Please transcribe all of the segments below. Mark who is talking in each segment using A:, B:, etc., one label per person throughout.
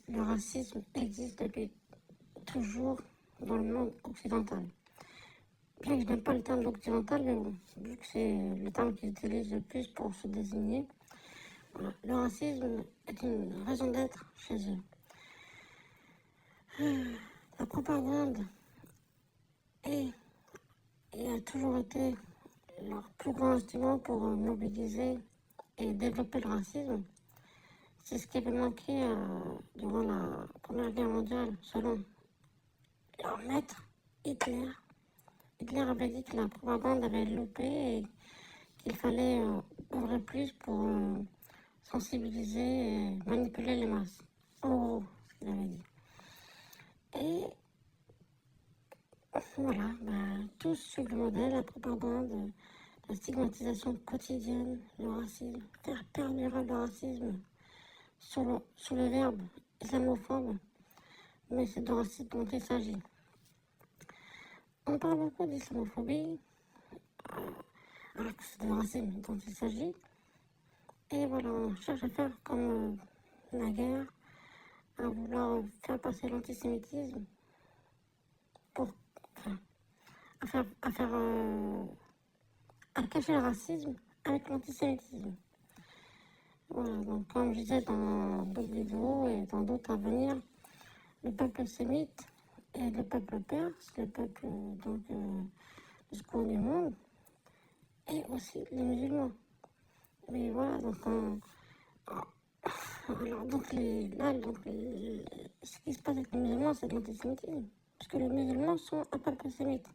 A: le racisme existe depuis toujours dans le monde occidental. Bien que je n'aime pas le terme occidental, mais bon, vu que c'est le terme qu'ils utilisent le plus pour se désigner, voilà. Le racisme est une raison d'être chez eux. La propagande est et a toujours été leur plus grand instrument pour mobiliser et développer le racisme. C'est ce qui avait manqué durant la Première Guerre mondiale, selon leur maître, Hitler. Hitler avait dit que la propagande avait loupé et qu'il fallait œuvrer plus pour sensibiliser et manipuler les masses. En gros, ce qu'il avait dit. Et voilà, tous suivent le modèle, la propagande, la stigmatisation quotidienne, le racisme, faire perdurer le racisme sous le verbe islamophobe, mais c'est de racisme dont il s'agit. On parle beaucoup d'islamophobie, alors que c'est de racisme dont il s'agit, et voilà, on cherche à faire comme la guerre, à vouloir faire passer l'antisémitisme pour, enfin, à cacher le racisme avec l'antisémitisme. Voilà, donc comme je disais dans d'autres vidéos et dans d'autres à venir, le peuple sémite et le peuple perse, le peuple du secours du monde, et aussi les musulmans. Mais voilà, ce qui se passe avec les musulmans, c'est de l'antisémitisme, parce que les musulmans sont un peuple sémite.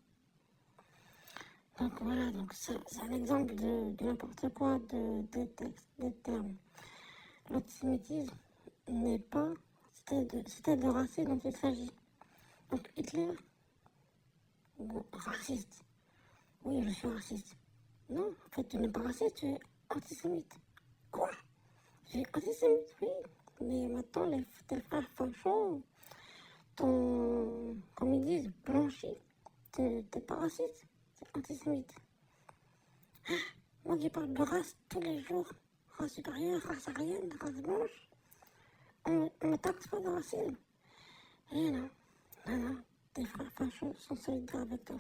A: Donc voilà, c'est un exemple de n'importe quoi, des textes, des termes. L'antisémitisme n'est pas, c'était de racisme dont il s'agit. Donc Hitler, raciste. Oui, je suis raciste. Non, en fait, tu n'es pas raciste, tu es antisémite. Quoi? Je suis antisémite, oui. Mais maintenant, tes frères fachos comme ils disent, blanchi. T'es pas raciste, c'est antisémite. Moi qui parle de race tous les jours, race supérieure, race aryenne, race blanche, on me taxe pas de racisme. Et non, tes frères fachos sont solidaires avec toi.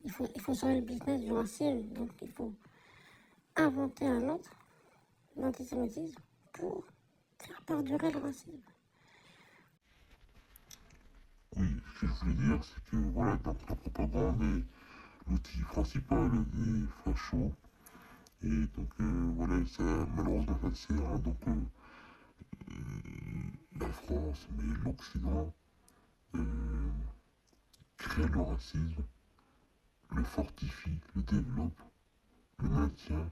A: Il faut sauver le business du racisme, donc il faut inventer un autre, l'antisémitisme, pour faire perdurer le racisme.
B: Oui, ce que je voulais dire, c'est que voilà, donc la propagande est l'outil principal des fachos. Et donc voilà, ça malheureusement ça sert à la France, mais l'Occident crée le racisme, le fortifie, le développe, le maintient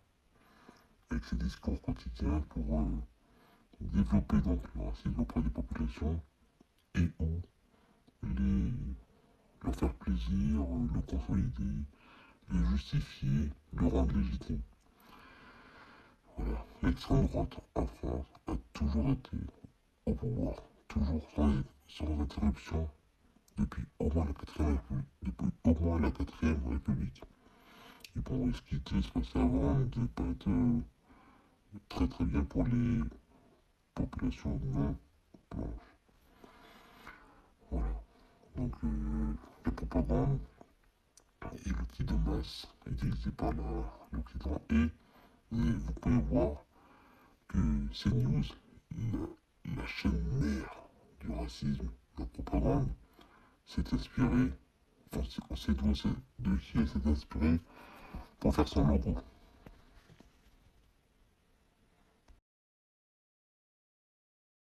B: avec ses discours quotidiens pour développer donc le racisme auprès des populations et ou les, leur faire plaisir, le consolider, le justifier, le rendre légitime. Voilà, l'extrême droite en France a toujours été au pouvoir, toujours sans interruption, depuis au moins la 4ème République. Et bon, ce qui était se passait avant ne devait pas être très très bien pour les populations non blanches. Voilà. Donc la propagande est l'outil de masse utilisé par l'Occident et vous pouvez voir que CNews, la chaîne mère du racisme, de la propagande, s'est inspirée, on sait de qui elle s'est inspirée pour faire son logo.